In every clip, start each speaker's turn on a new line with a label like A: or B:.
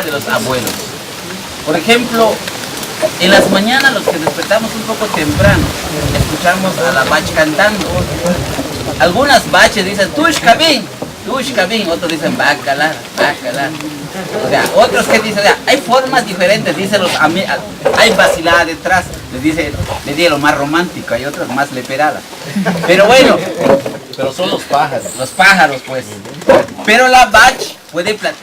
A: de los abuelos. Por ejemplo, en las mañanas los que despertamos un poco temprano, escuchamos a la bach cantando. Algunas baches dicen, tush kabin, otros dicen, bacalar. O sea, otros que dicen, o sea, hay formas diferentes, dicen los hay vacilada detrás, les dice lo más romántico, hay otros más leperadas. Pero bueno.
B: Pero son los pájaros.
A: Los pájaros, pues. Pero la bach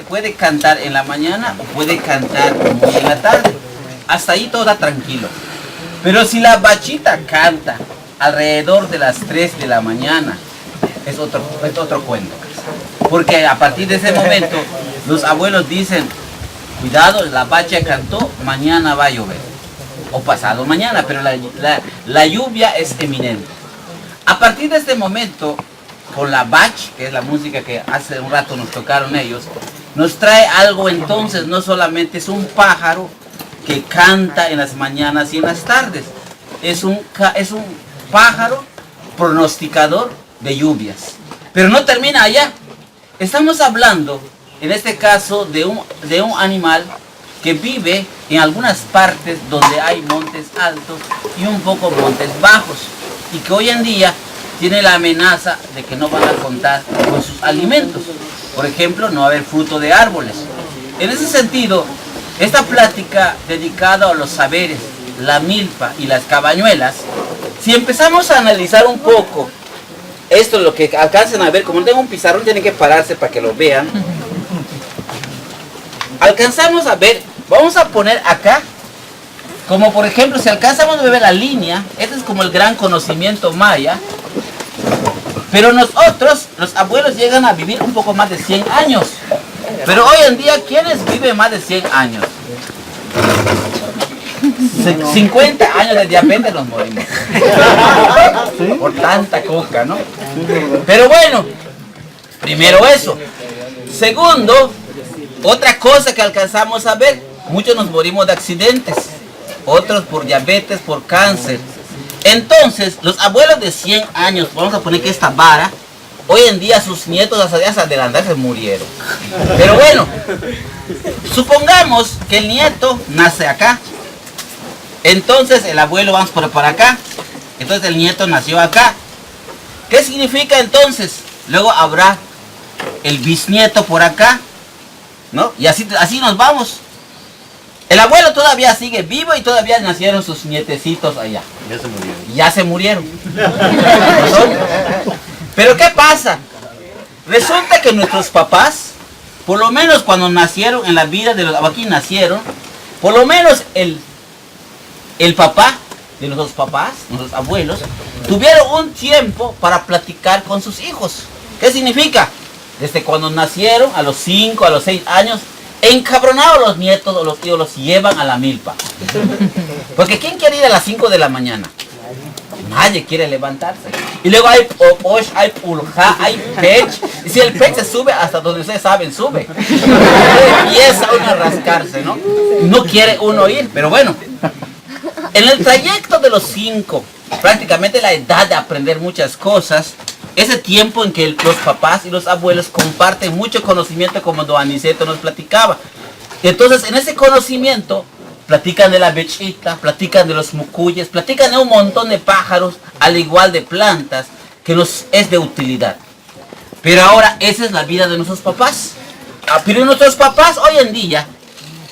A: puede cantar en la mañana o puede cantar muy en la tarde. Hasta ahí todo está tranquilo. Pero si la bachita canta alrededor de las 3 de la mañana, es otro cuento. Porque a partir de ese momento, los abuelos dicen, cuidado, la bacha cantó, mañana va a llover. O pasado mañana, pero la lluvia es eminente. A partir de este momento, con la bach, que es la música que hace un rato nos tocaron ellos, nos trae algo entonces, no solamente es un pájaro que canta en las mañanas y en las tardes, es un pájaro pronosticador de lluvias. Pero no termina allá. Estamos hablando, en este caso, de un animal que vive en algunas partes donde hay montes altos y un poco montes bajos, y que hoy en día tiene la amenaza de que no van a contar con sus alimentos. Por ejemplo, no va a haber fruto de árboles. En ese sentido, esta plática dedicada a los saberes, la milpa y las cabañuelas, si empezamos a analizar un poco, esto es lo que alcancen a ver, como no tengo un pizarrón, tienen que pararse para que lo vean. Alcanzamos a ver, vamos a poner acá, como por ejemplo, si alcanzamos a ver la línea, este es como el gran conocimiento maya, pero nosotros, los abuelos, llegan a vivir un poco más de 100 años. Pero hoy en día, ¿quiénes viven más de 100 años? 50 años de diabetes nos morimos. Por tanta coca, ¿no? Pero bueno, primero eso. Segundo, otra cosa que alcanzamos a ver, muchos nos morimos de accidentes, otros por diabetes, por cáncer. Entonces, los abuelos de 100 años, vamos a poner que esta vara, hoy en día sus nietos hasta adelantarse murieron. Pero bueno, supongamos que el nieto nace acá. Entonces el abuelo vamos por acá. Entonces el nieto nació acá. ¿Qué significa entonces? Luego habrá el bisnieto por acá, ¿no? Y así nos vamos. El abuelo todavía sigue vivo y todavía nacieron sus nietecitos allá. Ya se murieron. Pero ¿qué pasa? Resulta que nuestros papás, por lo menos cuando nacieron en la vida de los aquí nacieron, por lo menos el papá de nuestros papás, nuestros abuelos, tuvieron un tiempo para platicar con sus hijos. ¿Qué significa? Desde cuando nacieron, a los 5, a los 6 años, encabronados los nietos o los tíos los llevan a la milpa. Porque ¿quién quiere ir a las 5 de la mañana? Nadie quiere levantarse. Y luego hay oposh, hay pulja, hay pech. Y si el pech se sube hasta donde ustedes saben, sube. Empieza uno a rascarse, ¿no? No quiere uno ir, pero bueno. En el trayecto de los 5, prácticamente la edad de aprender muchas cosas, ese tiempo en que los papás y los abuelos comparten mucho conocimiento, como don Aniceto nos platicaba. Entonces, en ese conocimiento, platican de la bechita, platican de los mucuyes, platican de un montón de pájaros, al igual de plantas, que nos es de utilidad. Pero ahora, esa es la vida de nuestros papás. Pero nuestros papás, hoy en día,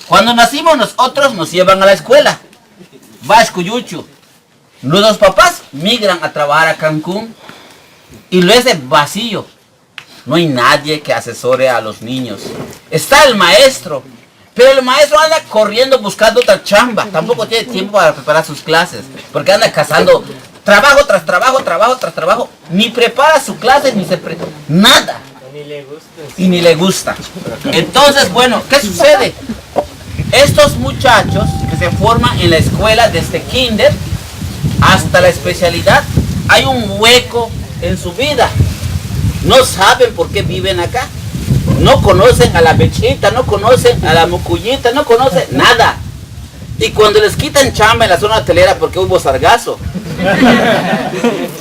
A: cuando nacimos nosotros, nos llevan a la escuela. Vascuyuchu. Nuestros papás migran a trabajar a Cancún y lo es de vacío. No hay nadie que asesore a los niños. Está el maestro, pero el maestro anda corriendo buscando otra chamba. Tampoco tiene tiempo para preparar sus clases, porque anda cazando trabajo tras trabajo, trabajo tras trabajo. Ni prepara su clase, ni se nada. Y ni le gusta. Entonces, bueno, ¿qué sucede? Estos muchachos que se forman en la escuela desde kinder hasta la especialidad, hay un hueco en su vida. No saben por qué viven acá. No conocen a la bechita, no conocen a la mucuyita, no conocen nada. Y cuando les quitan chamba en la zona hotelera porque hubo sargazo,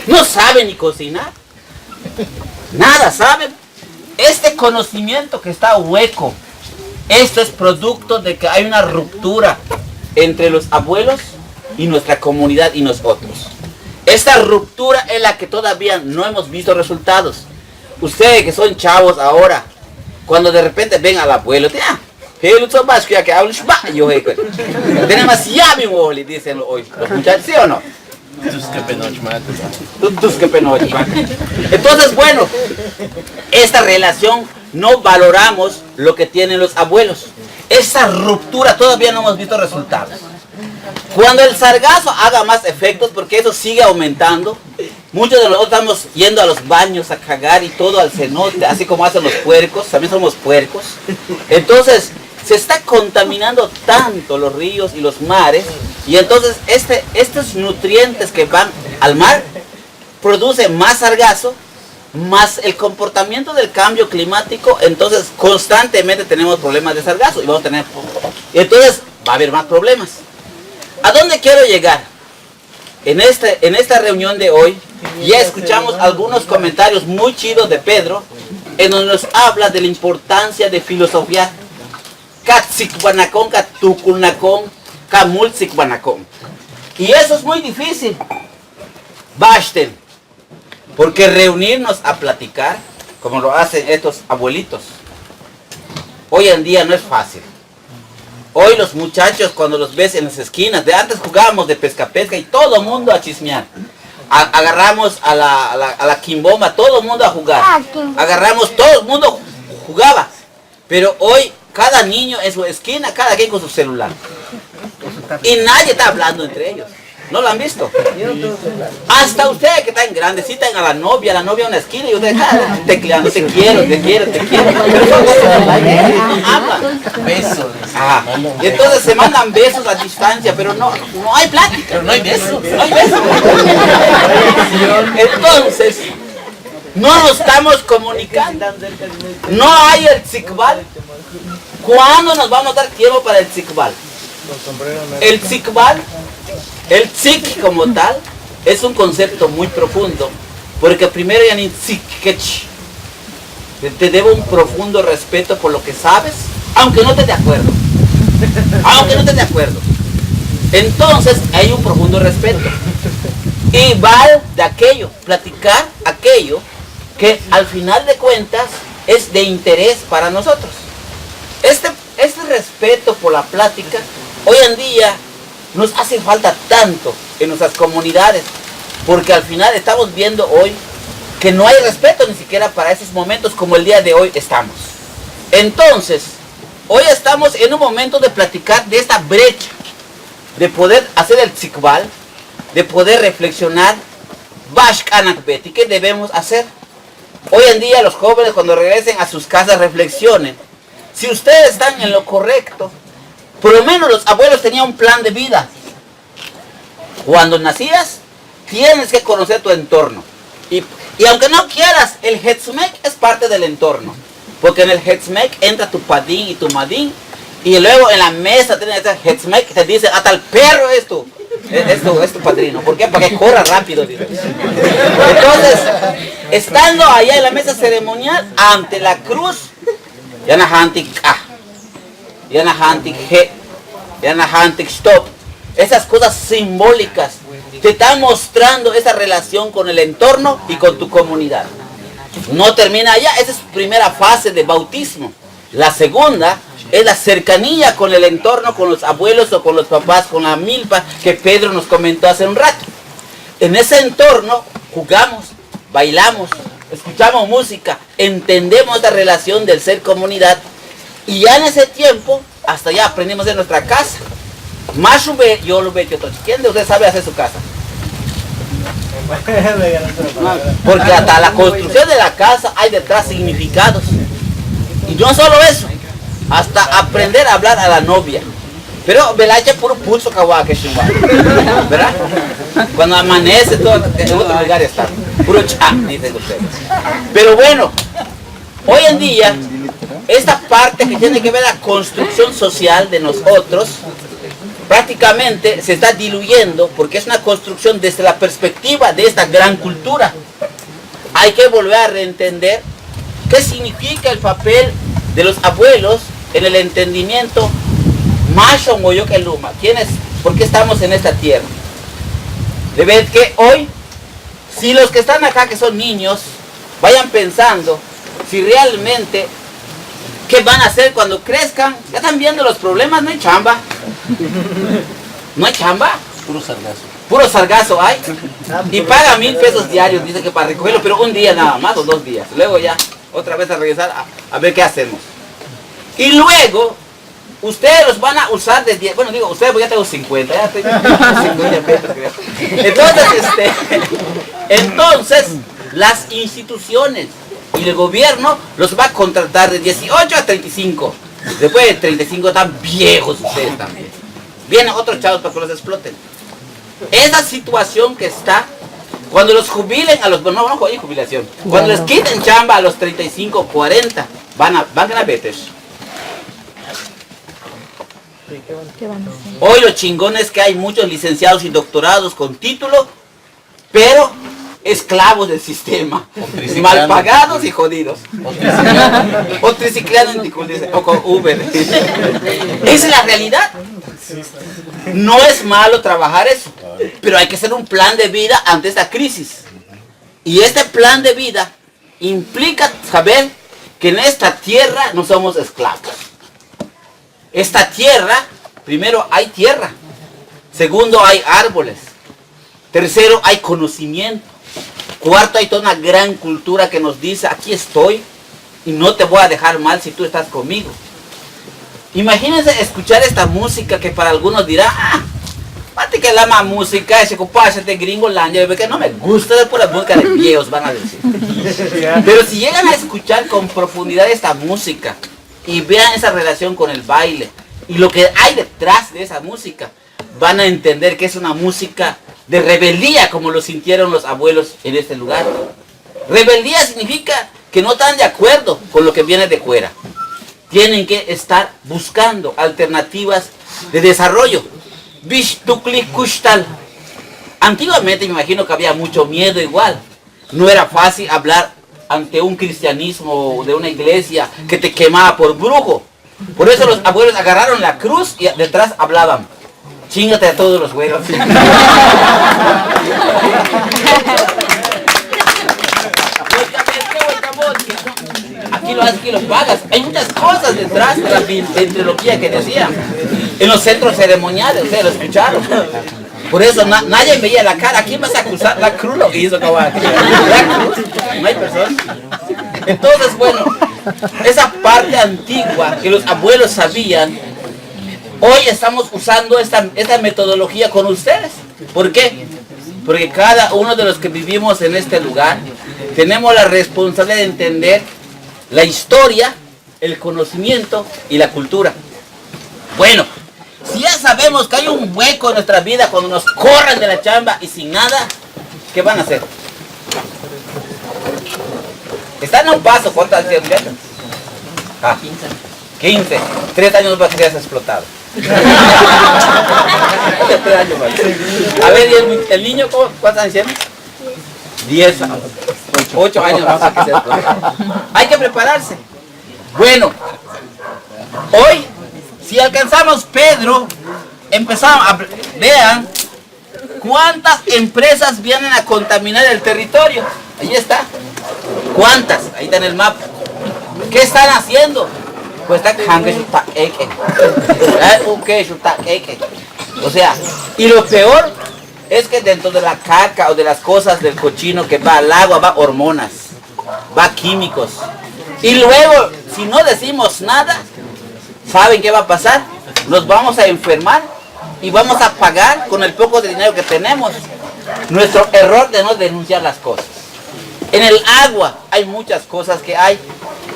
A: no saben ni cocinar. Nada saben. Este conocimiento que está hueco Esto es producto de que hay una ruptura entre los abuelos y nuestra comunidad y nosotros. Esta ruptura es la que todavía no hemos visto resultados. Ustedes que son chavos ahora, cuando de repente ven al abuelo, tenemos ya mi boli, dicen hoy los muchachos, ¿sí o no? Entonces, bueno, esta relación no valoramos lo que tienen los abuelos. Esa ruptura todavía no hemos visto resultados. Cuando el sargazo haga más efectos, porque eso sigue aumentando, muchos de nosotros estamos yendo a los baños a cagar y todo al cenote, así como hacen los puercos, también somos puercos. Entonces, se está contaminando tanto los ríos y los mares, y entonces estos nutrientes que van al mar producen más sargazo, más el comportamiento del cambio climático. Entonces constantemente tenemos problemas de sargazo y vamos a tener, entonces va a haber más problemas. ¿A dónde quiero llegar? En esta reunión de hoy ya escuchamos algunos comentarios muy chidos de Pedro, en donde nos habla de la importancia de filosofía. Y eso es muy difícil. Basten. Porque reunirnos a platicar, como lo hacen estos abuelitos, hoy en día no es fácil. Hoy los muchachos, cuando los ves en las esquinas, de antes jugábamos de pesca y todo el mundo a chismear. Agarramos a la quimbomba, todo el mundo a jugar. Agarramos, todo el mundo jugaba. Pero hoy cada niño en su esquina, cada quien con su celular. Y nadie está hablando entre ellos. ¿No lo han visto? Hasta ustedes que están grandes, citan a la novia en una esquina y ustedes están tecleando, te quiero. Hablan. Besos. Y entonces se mandan besos a distancia, pero no hay plática. Pero no hay besos. Entonces, no nos estamos comunicando. No hay el tzikbal. ¿Cuándo nos vamos a dar tiempo para el tzikbal? El tzikbal, el tzik como tal, es un concepto muy profundo, porque primero ya ni tzikech, te debo un profundo respeto por lo que sabes, aunque no estés de acuerdo. Entonces hay un profundo respeto. Y va de aquello, platicar aquello que al final de cuentas es de interés para nosotros. Este respeto por la plática, hoy en día nos hace falta tanto en nuestras comunidades, porque al final estamos viendo hoy que no hay respeto ni siquiera para esos momentos como el día de hoy estamos. Entonces, hoy estamos en un momento de platicar de esta brecha, de poder hacer el tzikbal, de poder reflexionar, ¿qué debemos hacer? Hoy en día los jóvenes cuando regresen a sus casas reflexionen. Si ustedes están en lo correcto, por lo menos los abuelos tenían un plan de vida. Cuando nacías, tienes que conocer tu entorno. Y aunque no quieras, el Hetzmek es parte del entorno. Porque en el Hetzmek entra tu padín y tu madín. Y luego en la mesa tienes el Hetzmek que te dice, hasta el perro es tu padrino. ¿Por qué? Para que corra rápido. Dice. Entonces, estando allá en la mesa ceremonial, ante la cruz, stop. Esas cosas simbólicas te están mostrando esa relación con el entorno y con tu comunidad. No termina allá, esa es la primera fase de bautismo. La segunda es la cercanía con el entorno, con los abuelos o con los papás, con la milpa que Pedro nos comentó hace un rato. En ese entorno jugamos, bailamos, escuchamos música, entendemos la relación del ser comunidad. Y ya en ese tiempo, hasta ya aprendimos en nuestra casa. Yo lo veo. ¿Quién de ustedes sabe hacer su casa? Porque hasta la construcción de la casa hay detrás significados. Y no solo eso, hasta aprender a hablar a la novia. Pero Velache puro pulso kawa que shimba, ¿verdad? Cuando amanece todo en otro lugar está. Puro cha, dicen ustedes. Pero bueno, hoy en día, esta parte que tiene que ver la construcción social de nosotros, prácticamente se está diluyendo porque es una construcción desde la perspectiva de esta gran cultura. Hay que volver a reentender qué significa el papel de los abuelos en el entendimiento, macho moyo que luma. ¿Quiénes? ¿Por qué estamos en esta tierra? De ver que hoy, si los que están acá, que son niños, vayan pensando si realmente qué van a hacer cuando crezcan. Ya están viendo los problemas, no hay chamba. No hay chamba.
B: Puro sargazo.
A: Puro sargazo hay. Y paga 1000 pesos diarios, dice que para recogerlo, pero un día nada más o 2 días. Luego ya, otra vez a regresar a ver qué hacemos. Y luego, ustedes los van a usar de 10, bueno digo, ustedes pues ya tengo 50, ya tengo 50 pesos creo. Entonces, las instituciones y el gobierno los va a contratar de 18 a 35. Después de 35 están viejos ustedes también. Vienen otros chavos para que los exploten. Esa situación que está, cuando los jubilen a los, bueno, no hay jubilación, cuando les quiten chamba a los 35, 40, van a veter. Hoy lo chingón es que hay muchos licenciados y doctorados con título, pero esclavos del sistema, mal pagados y jodidos. O triciclando o con Uber. Esa es la realidad. No es malo trabajar eso, pero hay que hacer un plan de vida ante esta crisis. Y este plan de vida implica saber que en esta tierra no somos esclavos. Esta tierra, primero hay tierra, segundo hay árboles, tercero hay conocimiento, cuarto hay toda una gran cultura que nos dice aquí estoy y no te voy a dejar mal si tú estás conmigo. Imagínense escuchar esta música que para algunos dirá, mate que la más música, ese compadre de Gringolandia, que no me gusta de pura música de viejos, van a decir. Pero si llegan a escuchar con profundidad esta música y vean esa relación con el baile y lo que hay detrás de esa música, van a entender que es una música de rebeldía, como lo sintieron los abuelos en este lugar. Rebeldía significa que no están de acuerdo con lo que viene de fuera. Tienen que estar buscando alternativas de desarrollo. Vishtukli Kushtal. Antiguamente me imagino que había mucho miedo igual. No era fácil hablar ante un cristianismo de una iglesia que te quemaba por brujo. Por eso los abuelos agarraron la cruz y detrás hablaban. Chíngate a todos los güeros. Aquí los pagas. Hay muchas cosas detrás de la ventriloquía que decían. En los centros ceremoniales, ustedes lo escucharon. Por eso nadie veía la cara. ¿A quién vas a acusar? La cruz lo hizo, cabrón. La cruz. No hay persona. Entonces, bueno, esa parte antigua que los abuelos sabían, hoy estamos usando esta metodología con ustedes. ¿Por qué? Porque cada uno de los que vivimos en este lugar tenemos la responsabilidad de entender la historia, el conocimiento y la cultura. Bueno, si ya sabemos que hay un hueco en nuestra vida cuando nos corren de la chamba y sin nada, ¿qué van a hacer? Están a un paso. ¿Cuántas años tienen? 15. 3 años para que seas explotado. 3 años más. A ver, el niño, ¿cuántos años tiene? 10 años. 8 años más para que sea explotado. Hay que prepararse. Bueno, hoy, si alcanzamos Pedro, empezamos a... Vean cuántas empresas vienen a contaminar el territorio. Ahí está. ¿Cuántas? Ahí está en el mapa. ¿Qué están haciendo? Pues está o sea, y lo peor es que dentro de la caca o de las cosas del cochino que va al agua, va hormonas, va químicos. Y luego, si no decimos nada, ¿saben qué va a pasar? Nos vamos a enfermar y vamos a pagar con el poco de dinero que tenemos nuestro error de no denunciar las cosas. En el agua hay muchas cosas que hay.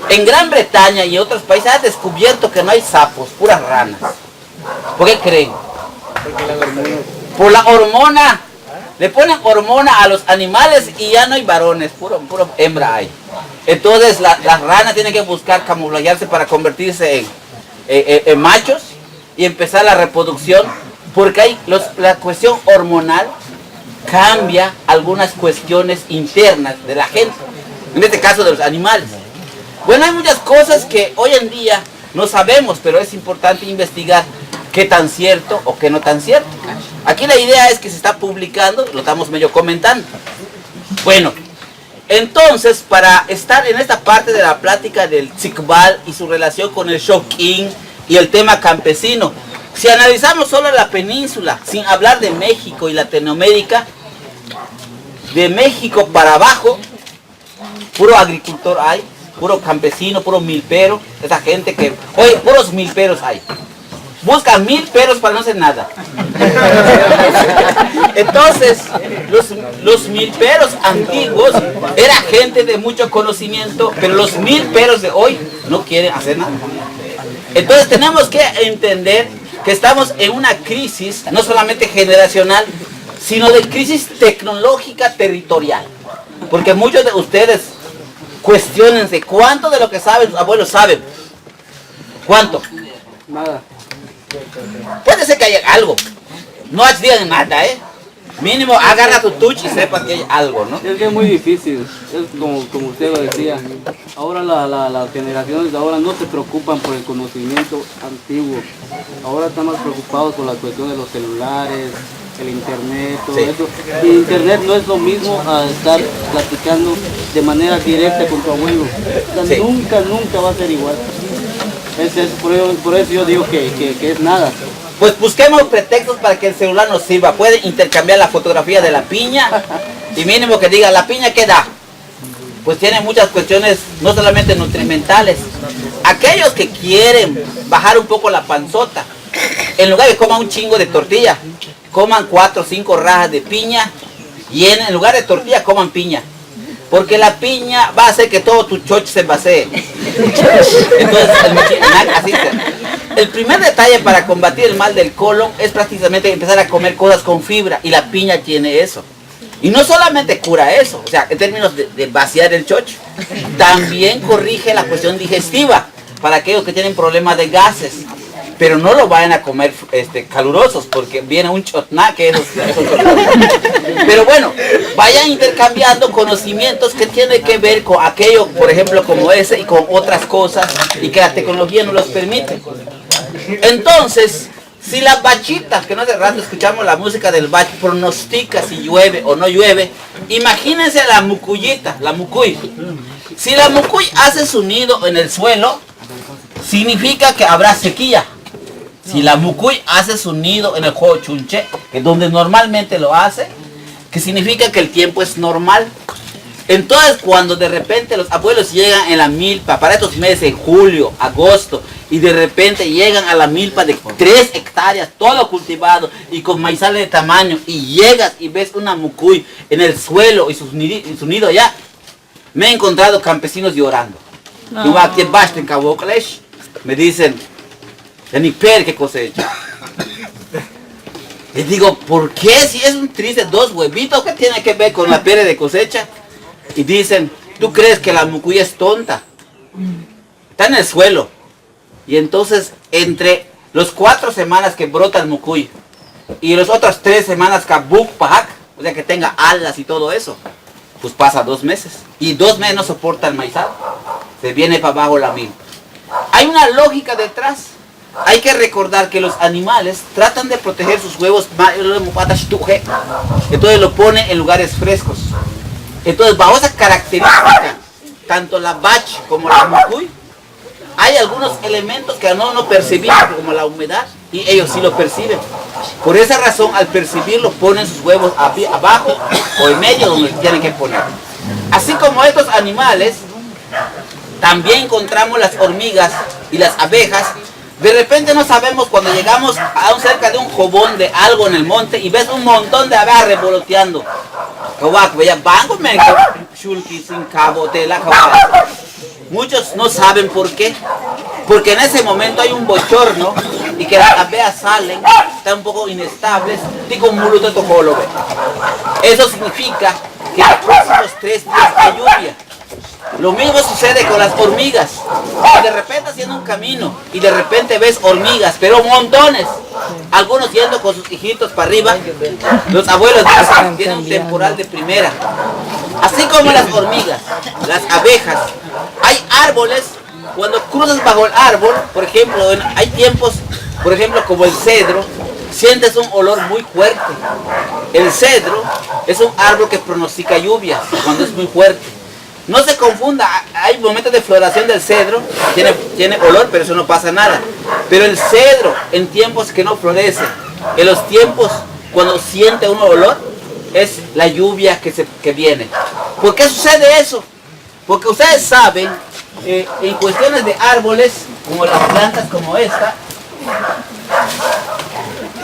A: En Gran Bretaña y otros países han descubierto que no hay sapos, puras ranas. ¿Por qué creen? Por la hormona. Le ponen hormona a los animales y ya no hay varones, puro hembra hay. Entonces las ranas tienen que buscar camuflajearse para convertirse en machos y empezar la reproducción, porque hay la cuestión hormonal cambia algunas cuestiones internas de la gente, en este caso de los animales. Bueno, hay muchas cosas que hoy en día no sabemos, pero es importante investigar qué tan cierto o qué no tan cierto. Aquí la idea es que se está publicando, lo estamos medio comentando. Bueno, entonces para estar en esta parte de la plática del Tzikbal y su relación con el Shokín y el tema campesino, si analizamos solo la península, sin hablar de México y Latinoamérica, de México para abajo, puro agricultor hay, puro campesino, puro milpero, esa gente que, oye, puros milperos hay. Buscan 1000 peros para no hacer nada. Entonces, los milperos antiguos era gente de mucho conocimiento, pero los milperos de hoy no quieren hacer nada. Entonces tenemos que entender que estamos en una crisis, no solamente generacional, sino de crisis tecnológica territorial. Porque muchos de ustedes cuestionense cuánto de lo que saben sus abuelos saben. ¿Cuánto?
C: Nada.
A: Puede ser que haya algo. No digan nada, ¿eh? Mínimo agarra tu touch y sepas que hay algo, ¿no?
C: Es que es muy difícil, es como usted lo decía. Ahora las generaciones de ahora no se preocupan por el conocimiento antiguo. Ahora están más preocupados por la cuestión de los celulares, el internet, todo eso. Y internet no es lo mismo a estar platicando de manera directa con tu abuelo. O sea, nunca va a ser igual. Por eso yo digo que es nada.
A: Pues busquemos pretextos para que el celular nos sirva. Puede intercambiar la fotografía de la piña y mínimo que diga, ¿la piña qué da? Pues tiene muchas cuestiones, no solamente nutrimentales. Aquellos que quieren bajar un poco la panzota, en lugar de coman un chingo de tortilla, coman 4 o 5 rajas de piña y en lugar de tortilla coman piña. Porque la piña va a hacer que todo tu choch se vacíe. Entonces, así el primer detalle para combatir el mal del colon es prácticamente empezar a comer cosas con fibra. Y la piña tiene eso. Y no solamente cura eso, o sea, en términos de vaciar el choch, también corrige la cuestión digestiva para aquellos que tienen problemas de gases. Pero no lo vayan a comer calurosos, porque viene un chotná que esos Pero bueno, vayan intercambiando conocimientos que tienen que ver con aquello, por ejemplo, como ese y con otras cosas, y que la tecnología no los permite. Entonces, si las bachitas, que no hace rato escuchamos la música del bach, pronostica si llueve o no llueve, imagínense la mucuyita, la mucuy. Si la mucuy hace su nido en el suelo, significa que habrá sequía. Si la mucuy hace su nido en el juego chunche, que es donde normalmente lo hace, que significa que el tiempo es normal. Entonces, cuando de repente los abuelos llegan en la milpa, para estos meses, julio, agosto, y de repente llegan a la milpa de 3 hectáreas, todo cultivado, y con maizales de tamaño, y llegas y ves una mucuy en el suelo y su nido allá, me he encontrado campesinos llorando. Me dicen, ni per que cosecha. Les digo, ¿por qué? Si es un triste 2 huevitos, ¿qué tiene que ver con la pere de cosecha? Y dicen, ¿tú crees que la mucuy es tonta? Está en el suelo. Y entonces, entre los 4 semanas que brota el mucuy y las otras 3 semanas que buk pahak, o sea que tenga alas y todo eso, pues pasa 2 meses. Y 2 meses no soporta el maizal. Se viene para abajo la mil. Hay una lógica detrás. Hay que recordar que los animales tratan de proteger sus huevos, entonces lo ponen en lugares frescos. Entonces, bajo esa característica, tanto la bach como la mucuy, hay algunos elementos que no percibimos, como la humedad, y ellos sí lo perciben. Por esa razón, al percibirlo, ponen sus huevos abajo o en medio donde tienen que poner. Así como estos animales, también encontramos las hormigas y las abejas. De repente no sabemos cuando llegamos a cerca de un jobón de algo en el monte y ves un montón de abejas revoloteando. Muchos no saben por qué. Porque en ese momento hay un bochorno y que las abejas salen, están un poco inestables, eso significa que en los próximos 3 días hay lluvia. Lo mismo sucede con las hormigas. De repente haciendo un camino y de repente ves hormigas, pero montones. Algunos yendo con sus hijitos para arriba. Los abuelos dicen que tienen un temporal de primera. Así como las hormigas, las abejas, hay árboles cuando cruzas bajo el árbol, por ejemplo, hay tiempos, por ejemplo, como el cedro, sientes un olor muy fuerte. El cedro es un árbol que pronostica lluvias cuando es muy fuerte. No se confunda, hay momentos de floración del cedro, tiene olor, pero eso no pasa nada. Pero el cedro, en tiempos que no florece, en los tiempos cuando siente un olor, es la lluvia que viene. ¿Por qué sucede eso? Porque ustedes saben, en cuestiones de árboles, como las plantas como esta,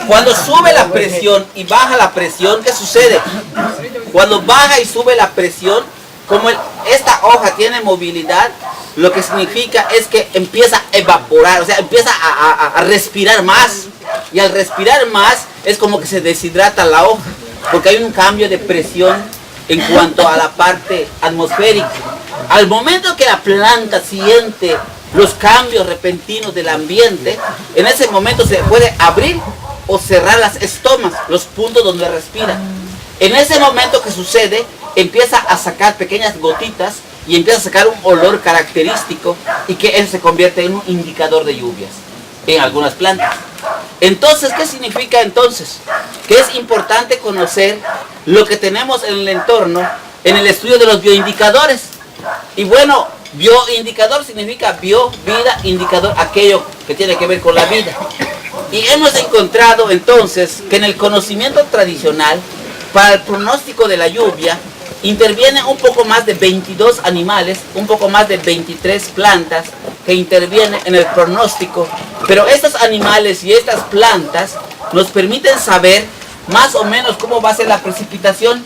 A: cuando sube la presión y baja la presión, ¿qué sucede? Cuando baja y sube la presión, como esta hoja tiene movilidad, lo que significa es que empieza a evaporar, o sea, empieza a respirar más. Y al respirar más, es como que se deshidrata la hoja, porque hay un cambio de presión en cuanto a la parte atmosférica. Al momento que la planta siente los cambios repentinos del ambiente, en ese momento se puede abrir o cerrar las estomas, los puntos donde respira. En ese momento que sucede, empieza a sacar pequeñas gotitas y empieza a sacar un olor característico, y que eso se convierte en un indicador de lluvias en algunas plantas. Entonces, ¿qué significa entonces? Que es importante conocer lo que tenemos en el entorno en el estudio de los bioindicadores. Y bueno, bioindicador significa bio, vida, indicador, aquello que tiene que ver con la vida. Y hemos encontrado entonces que en el conocimiento tradicional, para el pronóstico de la lluvia, intervienen un poco más de 22 animales, un poco más de 23 plantas que intervienen en el pronóstico. Pero estos animales y estas plantas nos permiten saber más o menos cómo va a ser la precipitación.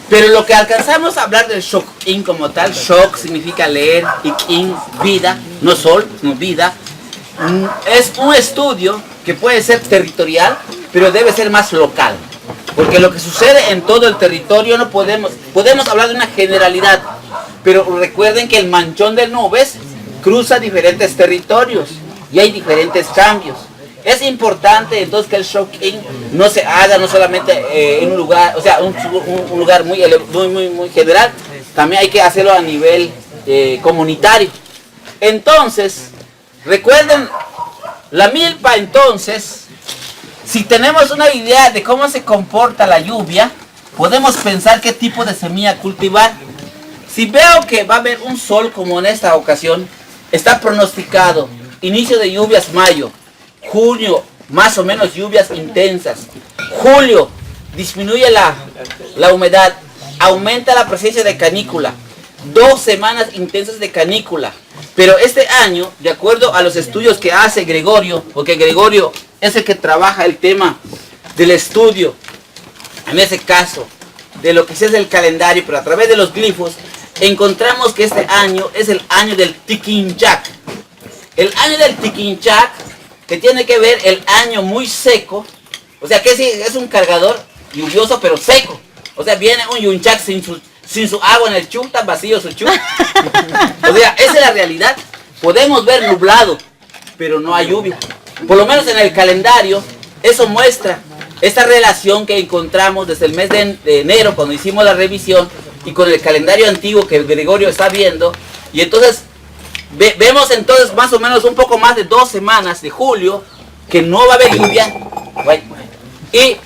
A: Pero lo que alcanzamos a hablar del Shok-in como tal, Shok significa leer y Kin, vida, no sol, sino vida, es un estudio que puede ser territorial, pero debe ser más local. Porque lo que sucede en todo el territorio no podemos hablar de una generalidad, pero recuerden que el manchón de nubes cruza diferentes territorios y hay diferentes cambios. Es importante entonces que el Shok-in no se haga no solamente en un lugar, o sea, un lugar muy general, también hay que hacerlo a nivel comunitario. Entonces, recuerden, la milpa entonces, si tenemos una idea de cómo se comporta la lluvia, podemos pensar qué tipo de semilla cultivar. Si veo que va a haber un sol como en esta ocasión, está pronosticado inicio de lluvias mayo, junio más o menos lluvias intensas, julio disminuye la humedad, aumenta la presencia de canícula, 2 semanas intensas de canícula. Pero este año, de acuerdo a los estudios que hace Gregorio, porque Gregorio es el que trabaja el tema del estudio, en ese caso, de lo que es el calendario, pero a través de los glifos, encontramos que este año es el año del Tiquinchac. El año del Tiquinchac, que tiene que ver el año muy seco, o sea que es un cargador lluvioso pero seco. O sea, viene un Yunchac sin su agua en el chu, está vacío su chu. O sea, esa es la realidad. Podemos ver nublado, pero no hay lluvia. Por lo menos en el calendario, eso muestra esta relación que encontramos desde el mes de enero, cuando hicimos la revisión, y con el calendario antiguo que Gregorio está viendo. Y entonces, vemos entonces más o menos un poco más de 2 semanas de julio, que no va a haber lluvia. Y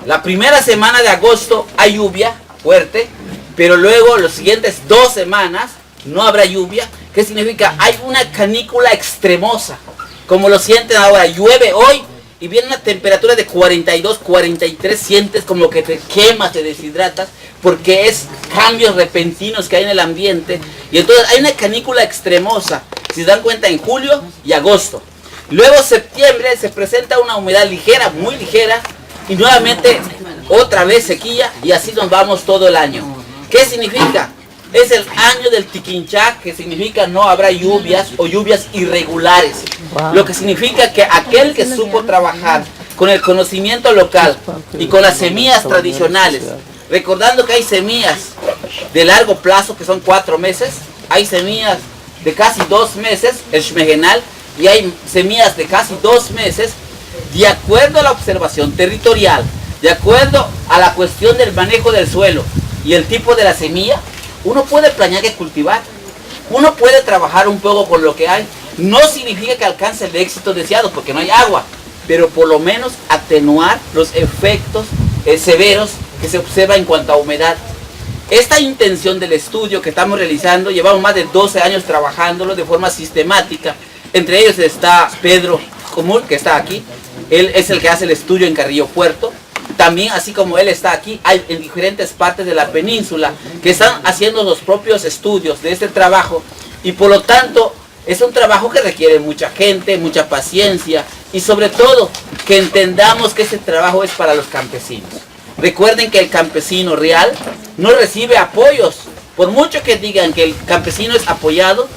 A: la primera semana de agosto hay lluvia fuerte, pero luego los siguientes 2 semanas no habrá lluvia. ¿Qué significa? Hay una canícula extremosa, como lo sienten ahora. Llueve hoy y viene una temperatura de 42, 43, sientes como que te quemas, te deshidratas, porque es cambios repentinos que hay en el ambiente. Y entonces hay una canícula extremosa, si se dan cuenta, en julio y agosto. Luego septiembre se presenta una humedad ligera, muy ligera, y nuevamente otra vez sequía, y así nos vamos todo el año. ¿Qué significa? Es el año del Tiquinchac, que significa no habrá lluvias o lluvias irregulares. Lo que significa que aquel que supo trabajar con el conocimiento local y con las semillas tradicionales, recordando que hay semillas de largo plazo que son 4 meses, hay semillas de casi 2 meses, el shmegenal, y hay semillas de casi 2 meses, de acuerdo a la observación territorial, de acuerdo a la cuestión del manejo del suelo y el tipo de la semilla, uno puede planear qué cultivar. uno puede trabajar un poco con lo que hay. No significa que alcance el éxito deseado porque no hay agua, pero por lo menos atenuar los efectos severos que se observan en cuanto a humedad. Esta intención del estudio que estamos realizando, llevamos más de 12 años trabajándolo de forma sistemática. Entre ellos está Pedro Común, que está aquí. Él es el que hace el estudio en Carrillo Puerto. También, así como él está aquí, hay en diferentes partes de la península que están haciendo los propios estudios de este trabajo. Y por lo tanto, es un trabajo que requiere mucha gente, mucha paciencia y sobre todo que entendamos que este trabajo es para los campesinos. Recuerden que el campesino real no recibe apoyos. Por mucho que digan que el campesino es apoyado,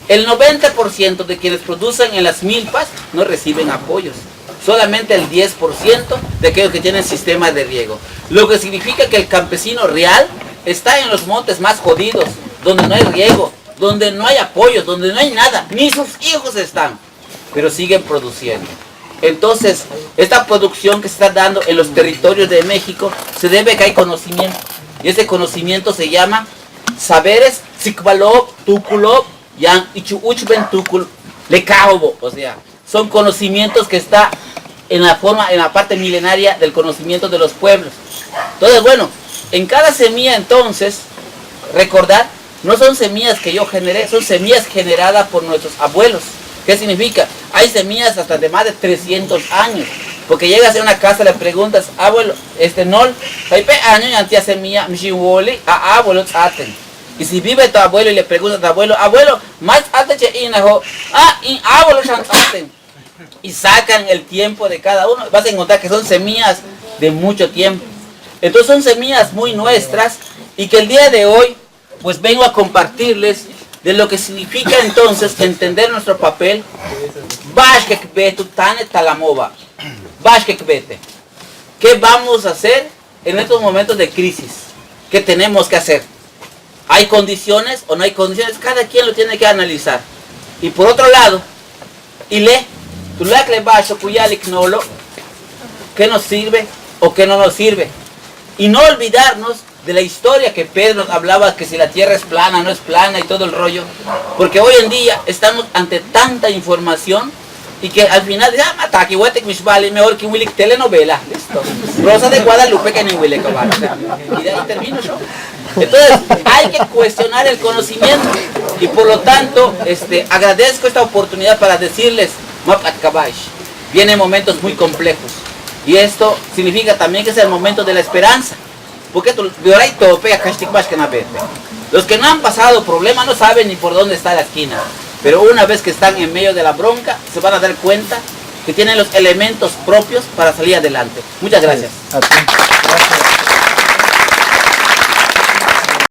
A: el 90% de quienes producen en las milpas no reciben apoyos. Solamente el 10% de aquellos que tienen sistemas de riego. Lo que significa que el campesino real está en los montes más jodidos, donde no hay riego, donde no hay apoyo, donde no hay nada, ni sus hijos están, pero siguen produciendo. Entonces, esta producción que se está dando en los territorios de México se debe a que hay conocimiento. Y ese conocimiento se llama saberes Sikbalov, Tukulov, Yan Ichuuchben Tukul Lekaobo. O sea, son conocimientos que está en la parte milenaria del conocimiento de los pueblos. Entonces, bueno, en cada semilla entonces, recordar, no son semillas que yo generé, son semillas generadas por nuestros abuelos. ¿Qué significa? Hay semillas hasta de más de 300 años. Porque llegas a una casa y le preguntas, abuelo, nol, ¿hay años y antia semilla, mshiwoli, a abuelo aten? Y si vive tu abuelo y le preguntas a tu abuelo, abuelo, más ateche inajo, abuelo aten. Y sacan el tiempo de cada uno, vas a encontrar que son semillas de mucho tiempo. Entonces son semillas muy nuestras y que el día de hoy, pues vengo a compartirles de lo que significa entonces entender nuestro papel. ¿Qué vamos a hacer en estos momentos de crisis? ¿Qué tenemos que hacer? ¿Hay condiciones o no hay condiciones? Cada quien lo tiene que analizar. Y por otro lado, ¿qué nos sirve o qué no nos sirve? Y no olvidarnos de la historia que Pedro hablaba, que si la tierra es plana, no es plana y todo el rollo. Porque hoy en día estamos ante tanta información y que al final, mejor que Willy telenovela. Listo. Rosa de Guadalupe que ni Willy Cobala. Y de ahí termino yo. Entonces hay que cuestionar el conocimiento y por lo tanto agradezco esta oportunidad para decirles, vienen momentos muy complejos y esto significa también que es el momento de la esperanza. Porque los que no han pasado problemas no saben ni por dónde está la esquina. Pero una vez que están en medio de la bronca, se van a dar cuenta que tienen los elementos propios para salir adelante. Muchas gracias.